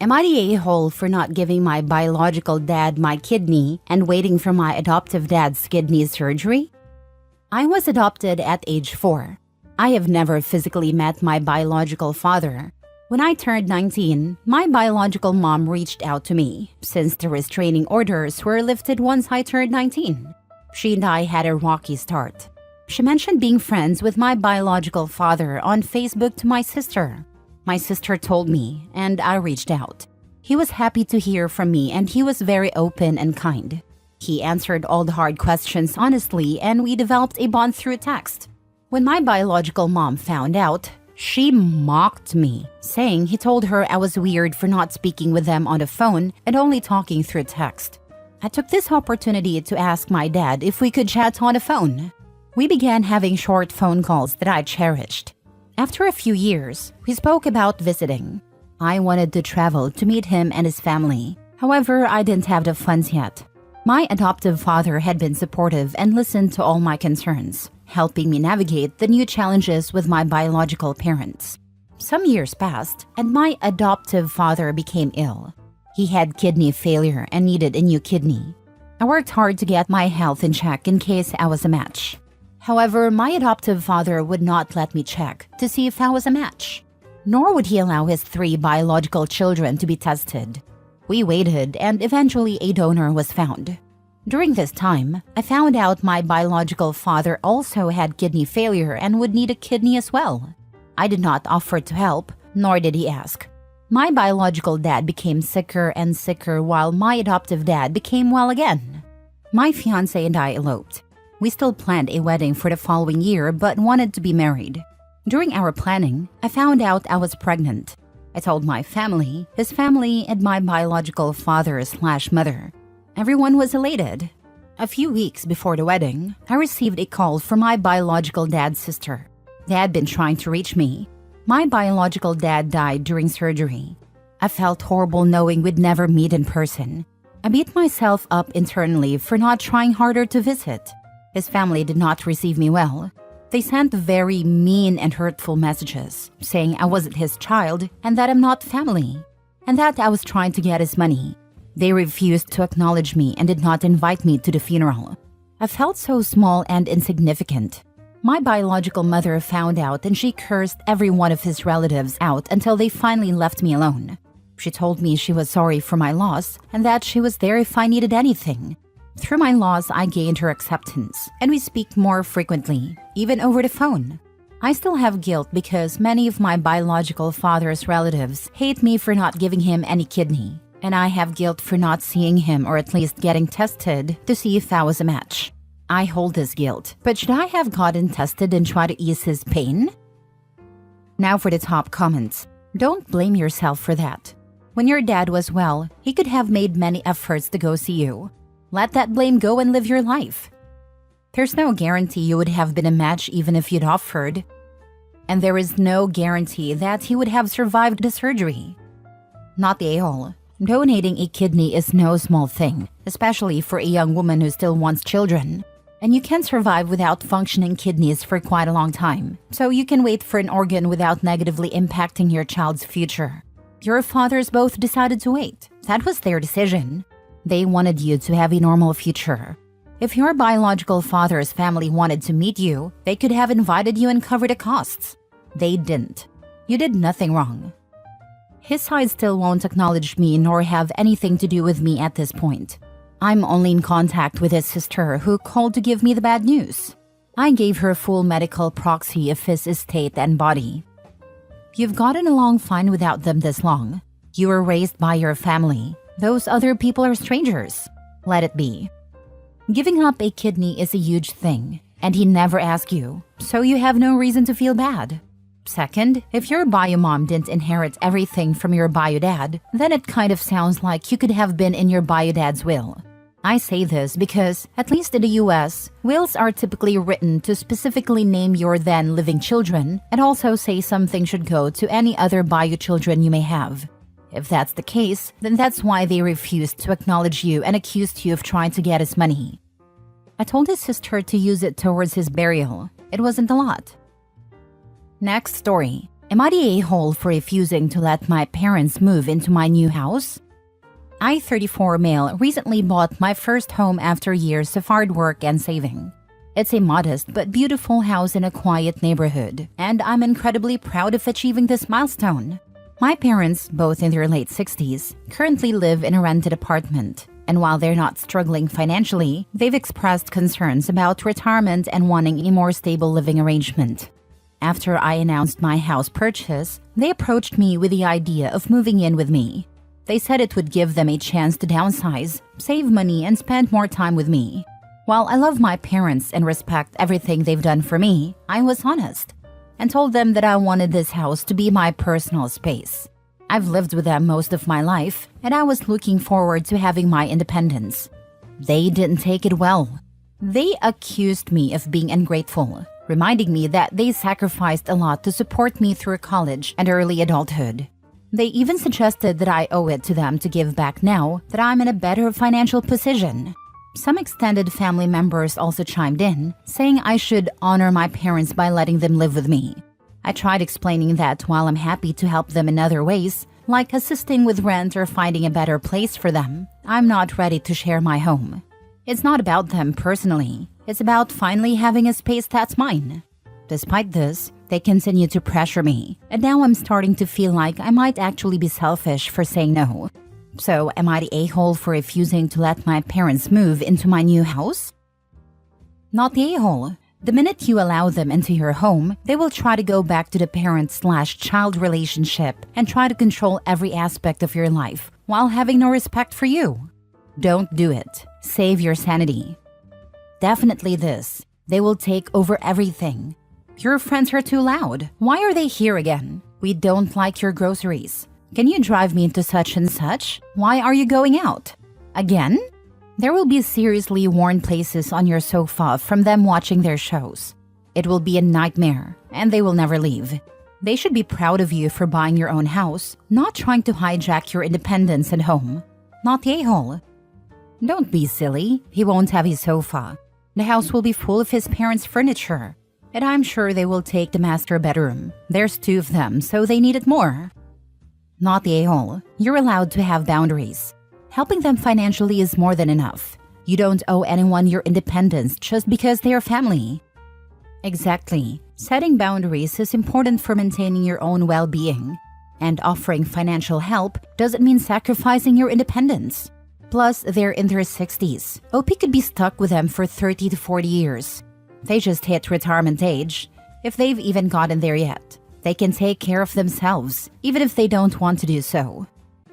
Am I the a-hole for not giving my biological dad my kidney and waiting for my adoptive dad's kidney surgery? I was adopted at age 4. I have never physically met my biological father. When I turned 19, my biological mom reached out to me, since the restraining orders were lifted once I turned 19. She and I had a rocky start. She mentioned being friends with my biological father on Facebook to my sister. My sister told me, and I reached out. He was happy to hear from me, and he was very open and kind. He answered all the hard questions honestly, and we developed a bond through text. When my biological mom found out, she mocked me, saying he told her I was weird for not speaking with them on the phone and only talking through text. I took this opportunity to ask my dad if we could chat on the phone. We began having short phone calls that I cherished. After a few years, we spoke about visiting. I wanted to travel to meet him and his family. However, I didn't have the funds yet. My adoptive father had been supportive and listened to all my concerns, helping me navigate the new challenges with my biological parents. Some years passed, and my adoptive father became ill. He had kidney failure and needed a new kidney. I worked hard to get my health in check in case I was a match. However, my adoptive father would not let me check to see if I was a match, nor would he allow his 3 biological children to be tested. We waited, and eventually a donor was found. During this time, I found out my biological father also had kidney failure and would need a kidney as well. I did not offer to help, nor did he ask. My biological dad became sicker and sicker while my adoptive dad became well again. My fiancé and I eloped. We still planned a wedding for the following year but wanted to be married. During our planning, I found out I was pregnant. I told my family, his family, and my biological father/mother. Everyone was elated. A few weeks before the wedding, I received a call from my biological dad's sister. They had been trying to reach me. My biological dad died during surgery. I felt horrible knowing we'd never meet in person. I beat myself up internally for not trying harder to visit. His family did not receive me well. They sent very mean and hurtful messages, saying I wasn't his child and that I'm not family, and that I was trying to get his money. They refused to acknowledge me and did not invite me to the funeral. I felt so small and insignificant. My biological mother found out and she cursed every one of his relatives out until they finally left me alone. She told me she was sorry for my loss and that she was there if I needed anything. Through my loss, I gained her acceptance, and we speak more frequently, even over the phone. I still have guilt because many of my biological father's relatives hate me for not giving him any kidney, and I have guilt for not seeing him or at least getting tested to see if I was a match. I hold this guilt, but should I have gotten tested and try to ease his pain? Now for the top comments. Don't blame yourself for that. When your dad was well, he could have made many efforts to go see you. Let that blame go and live your life. There's no guarantee you would have been a match even if you'd offered. And there is no guarantee that he would have survived the surgery. Not the a-hole. Donating a kidney is no small thing, especially for a young woman who still wants children. And you can survive without functioning kidneys for quite a long time, so you can wait for an organ without negatively impacting your child's future. Your fathers both decided to wait. That was their decision. They wanted you to have a normal future. If your biological father's family wanted to meet you, they could have invited you and covered the costs. They didn't. You did nothing wrong. His side still won't acknowledge me nor have anything to do with me at this point. I'm only in contact with his sister who called to give me the bad news. I gave her full medical proxy of his estate and body. You've gotten along fine without them this long. You were raised by your family. Those other people are strangers. Let it be. Giving up a kidney is a huge thing, and he never asked you, so you have no reason to feel bad. Second, if your bio mom didn't inherit everything from your bio dad, then it kind of sounds like you could have been in your bio dad's will. I say this because, at least in the US, wills are typically written to specifically name your then living children and also say something should go to any other bio children you may have. If that's the case, then that's why they refused to acknowledge you and accused you of trying to get his money. I told his sister to use it towards his burial. It wasn't a lot. Next story. Am I the a-hole for refusing to let my parents move into my new house? I, 34 male, recently bought my first home after years of hard work and saving. It's a modest but beautiful house in a quiet neighborhood, and I'm incredibly proud of achieving this milestone. My parents, both in their late 60s, currently live in a rented apartment, and while they're not struggling financially, they've expressed concerns about retirement and wanting a more stable living arrangement. After I announced my house purchase, they approached me with the idea of moving in with me. They said it would give them a chance to downsize, save money, and spend more time with me. While I love my parents and respect everything they've done for me, I was honest and told them that I wanted this house to be my personal space. I've lived with them most of my life, and I was looking forward to having my independence. They didn't take it well. They accused me of being ungrateful, reminding me that they sacrificed a lot to support me through college and early adulthood. They even suggested that I owe it to them to give back now that I'm in a better financial position. Some extended family members also chimed in, saying I should honor my parents by letting them live with me. I tried explaining that while I'm happy to help them in other ways, like assisting with rent or finding a better place for them, I'm not ready to share my home. It's not about them personally. It's about finally having a space that's mine. Despite this, they continue to pressure me, and now I'm starting to feel like I might actually be selfish for saying no. So, am I the a-hole for refusing to let my parents move into my new house? Not the a-hole. The minute you allow them into your home, they will try to go back to the parent/child relationship and try to control every aspect of your life while having no respect for you. Don't do it. Save your sanity. Definitely this. They will take over everything. Your friends are too loud. Why are they here again? We don't like your groceries. Can you drive me into such and such? Why are you going out? Again? There will be seriously worn places on your sofa from them watching their shows. It will be a nightmare, and they will never leave. They should be proud of you for buying your own house, not trying to hijack your independence and home. Not the a-hole. Don't be silly. He won't have his sofa. The house will be full of his parents' furniture, and I'm sure they will take the master bedroom. There's 2 of them, so they need it more. Not the a-hole. You're allowed to have boundaries. Helping them financially is more than enough. You don't owe anyone your independence just because they are family. Exactly. Setting boundaries is important for maintaining your own well-being. And offering financial help doesn't mean sacrificing your independence. Plus, they're in their 60s. OP could be stuck with them for 30 to 40 years. They just hit retirement age, if they've even gotten there yet. They can take care of themselves, even if they don't want to do so.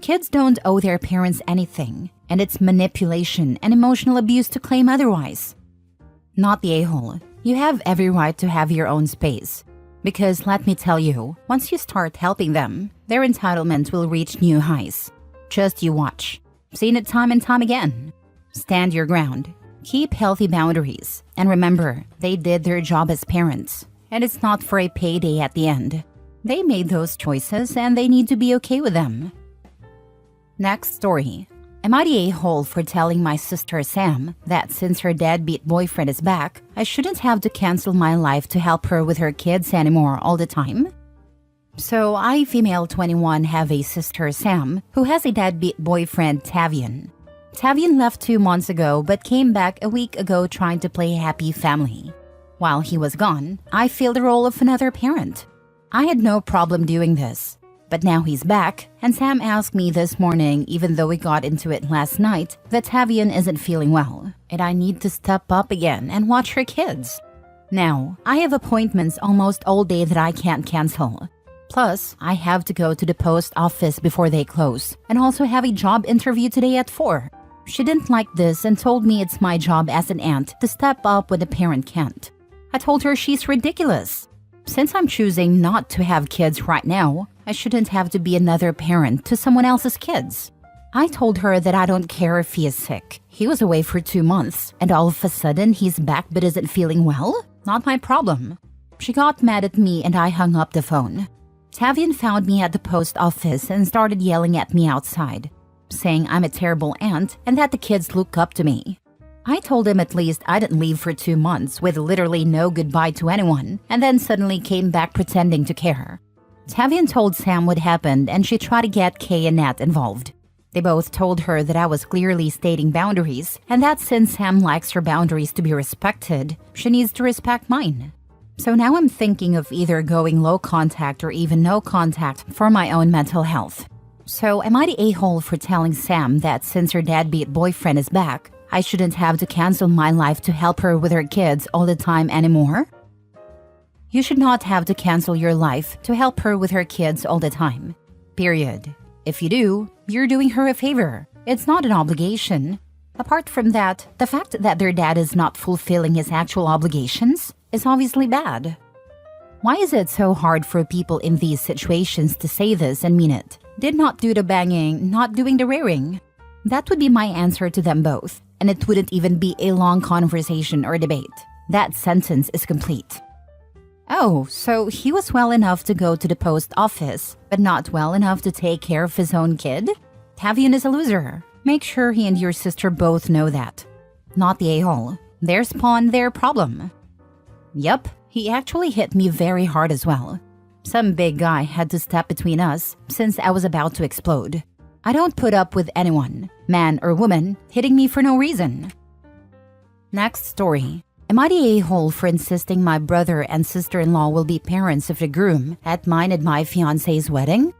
Kids don't owe their parents anything, and it's manipulation and emotional abuse to claim otherwise. Not the a-hole. You have every right to have your own space. Because let me tell you, once you start helping them, their entitlement will reach new highs. Just you watch. Seen it time and time again. Stand your ground. Keep healthy boundaries. And remember, they did their job as parents. And it's not for a payday at the end. They made those choices and they need to be okay with them. Next story. Am I the a-hole for telling my sister Sam that since her deadbeat boyfriend is back, I shouldn't have to cancel my life to help her with her kids anymore all the time? So I, female 21, have a sister Sam who has a deadbeat boyfriend Tavian. Tavian left 2 months ago but came back a week ago trying to play happy family. While he was gone, I filled the role of another parent. I had no problem doing this. But now he's back, and Sam asked me this morning, even though we got into it last night, that Tavian isn't feeling well, and I need to step up again and watch her kids. Now, I have appointments almost all day that I can't cancel. Plus, I have to go to the post office before they close, and also have a job interview today at 4. She didn't like this and told me it's my job as an aunt to step up when a parent can't. I told her she's ridiculous. Since I'm choosing not to have kids right now, I shouldn't have to be another parent to someone else's kids. I told her that I don't care if he is sick. He was away for 2 months, and all of a sudden he's back but isn't feeling well? Not my problem. She got mad at me and I hung up the phone. Tavian found me at the post office and started yelling at me outside, saying I'm a terrible aunt and that the kids look up to me. I told him at least I didn't leave for 2 months with literally no goodbye to anyone, and then suddenly came back pretending to care. Tavian told Sam what happened and she tried to get Kay and Nat involved. They both told her that I was clearly stating boundaries and that since Sam likes her boundaries to be respected, she needs to respect mine. So now I'm thinking of either going low contact or even no contact for my own mental health. So am I the a-hole for telling Sam that since her deadbeat boyfriend is back, I shouldn't have to cancel my life to help her with her kids all the time anymore? You should not have to cancel your life to help her with her kids all the time. Period. If you do, you're doing her a favor. It's not an obligation. Apart from that, the fact that their dad is not fulfilling his actual obligations is obviously bad. Why is it so hard for people in these situations to say this and mean it? Did not do the banging, not doing the rearing. That would be my answer to them both, and it wouldn't even be a long conversation or debate. That sentence is complete. Oh, so he was well enough to go to the post office, but not well enough to take care of his own kid? Tavian is a loser. Make sure he and your sister both know that. Not the a-hole. Their spawn, their problem. Yup, he actually hit me very hard as well. Some big guy had to step between us since I was about to explode. I don't put up with anyone, man or woman, hitting me for no reason. Next story. Am I the a-hole for insisting my brother and sister-in-law will be parents of the groom at mine and my fiancé's wedding?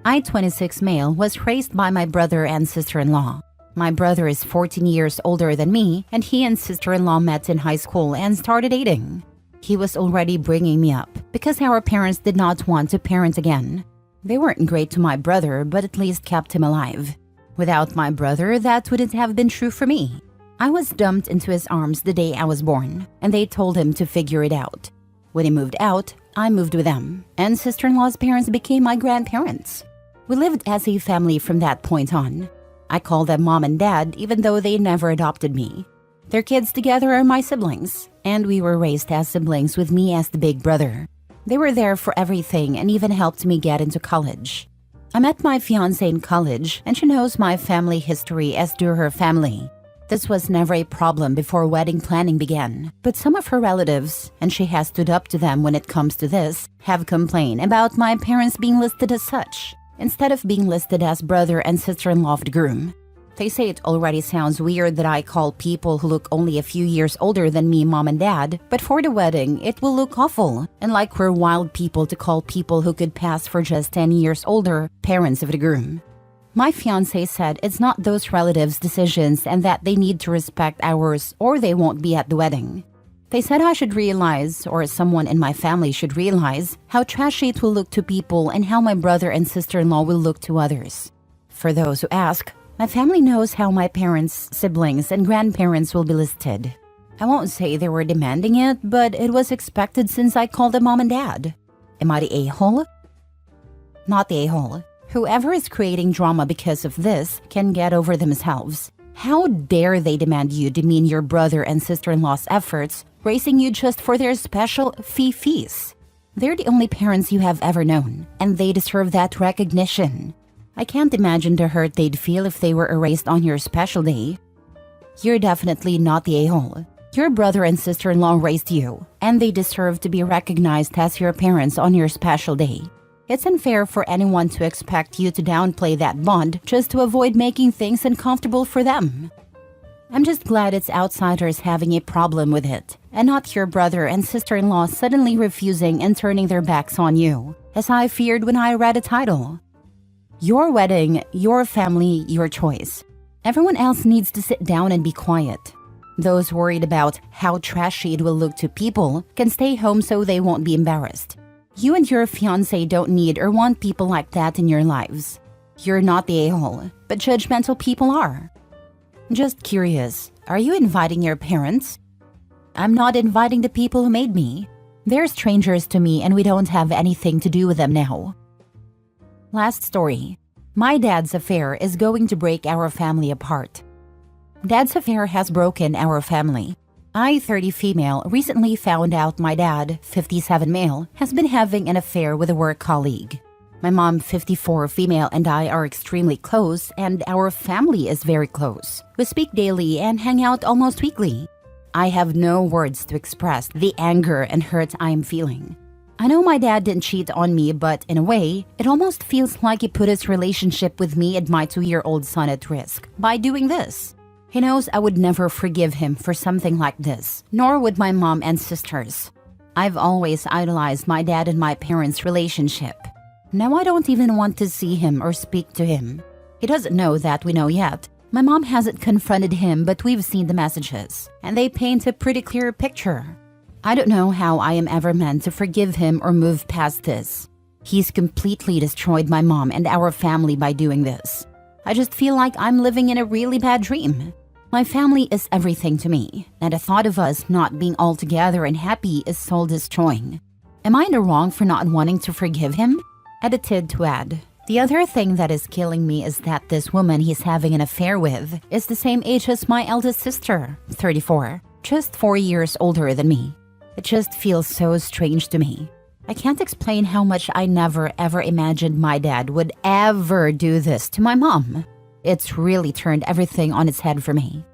I, 26 male, was raised by my brother and sister-in-law. My brother is 14 years older than me, and he and sister-in-law met in high school and started dating. He was already bringing me up because our parents did not want to parent again. They weren't great to my brother, but at least kept him alive. Without my brother, that wouldn't have been true for me. I was dumped into his arms the day I was born, and they told him to figure it out. When he moved out, I moved with them, and sister-in-law's parents became my grandparents. We lived as a family from that point on. I call them mom and dad even though they never adopted me. Their kids together are my siblings, and we were raised as siblings with me as the big brother. They were there for everything and even helped me get into college. I met my fiancée in college, and she knows my family history as do her family. This was never a problem before wedding planning began, but some of her relatives, and she has stood up to them when it comes to this, have complained about my parents being listed as such, instead of being listed as brother and sister-in-law of the groom. They say it already sounds weird that I call people who look only a few years older than me mom and dad, but for the wedding, it will look awful, and like we're wild people to call people who could pass for just 10 years older parents of the groom. My fiancé said it's not those relatives' decisions and that they need to respect ours or they won't be at the wedding. They said I should realize, or someone in my family should realize, how trashy it will look to people and how my brother and sister-in-law will look to others. For those who ask, my family knows how my parents, siblings, and grandparents will be listed. I won't say they were demanding it, but it was expected since I called them mom and dad. Am I the a-hole? Not the a-hole. Whoever is creating drama because of this can get over themselves. How dare they demand you demean your brother and sister-in-law's efforts, raising you just for their special fees? They're the only parents you have ever known, and they deserve that recognition. I can't imagine the hurt they'd feel if they were erased on your special day. You're definitely not the a-hole. Your brother and sister-in-law raised you, and they deserve to be recognized as your parents on your special day. It's unfair for anyone to expect you to downplay that bond just to avoid making things uncomfortable for them. I'm just glad it's outsiders having a problem with it, and not your brother and sister-in-law suddenly refusing and turning their backs on you, as I feared when I read the title. Your wedding, your family, your choice. Everyone else needs to sit down and be quiet. Those worried about how trashy it will look to people can stay home so they won't be embarrassed. You and your fiancé don't need or want people like that in your lives. You're not the a-hole, but judgmental people are. Just curious, are you inviting your parents? I'm not inviting the people who made me. They're strangers to me and we don't have anything to do with them now. Last story. My dad's affair is going to break our family apart. Dad's affair has broken our family. I, 30 female, recently found out my dad, 57 male, has been having an affair with a work colleague. My mom, 54 female, and I are extremely close, and our family is very close. We speak daily and hang out almost weekly. I have no words to express the anger and hurt I am feeling. I know my dad didn't cheat on me, but in a way, it almost feels like he put his relationship with me and my 2-year-old son at risk by doing this. He knows I would never forgive him for something like this, nor would my mom and sisters. I've always idolized my dad and my parents' relationship. Now I don't even want to see him or speak to him. He doesn't know that we know yet. My mom hasn't confronted him, but we've seen the messages, and they paint a pretty clear picture. I don't know how I am ever meant to forgive him or move past this. He's completely destroyed my mom and our family by doing this. I just feel like I'm living in a really bad dream. My family is everything to me, and the thought of us not being all together and happy is soul-destroying. Am I in the wrong for not wanting to forgive him? Edited to add, the other thing that is killing me is that this woman he's having an affair with is the same age as my eldest sister, 34, just 4 years older than me. It just feels so strange to me. I can't explain how much I never ever imagined my dad would ever do this to my mom. It's really turned everything on its head for me.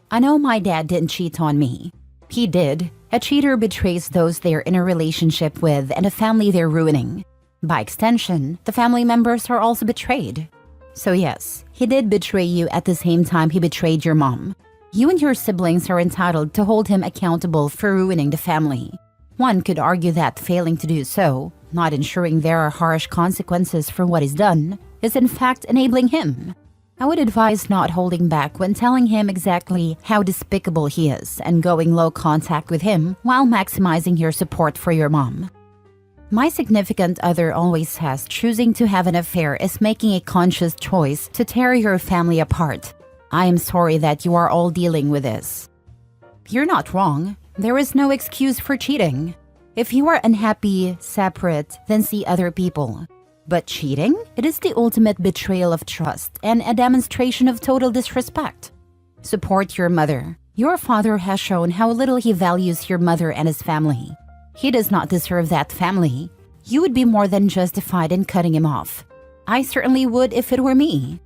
I know my dad didn't cheat on me. He did. A cheater betrays those they're in a relationship with and a family they're ruining. By extension, the family members are also betrayed. So yes, he did betray you at the same time he betrayed your mom. You and your siblings are entitled to hold him accountable for ruining the family. One could argue that failing to do so, not ensuring there are harsh consequences for what is done, is in fact enabling him. I would advise not holding back when telling him exactly how despicable he is and going low contact with him while maximizing your support for your mom. My significant other always says choosing to have an affair is making a conscious choice to tear your family apart. I am sorry that you are all dealing with this. You're not wrong. There is no excuse for cheating. If you are unhappy, separate, then see other people. But cheating? It is the ultimate betrayal of trust and a demonstration of total disrespect. Support your mother. Your father has shown how little he values your mother and his family. He does not deserve that family. You would be more than justified in cutting him off. I certainly would if it were me.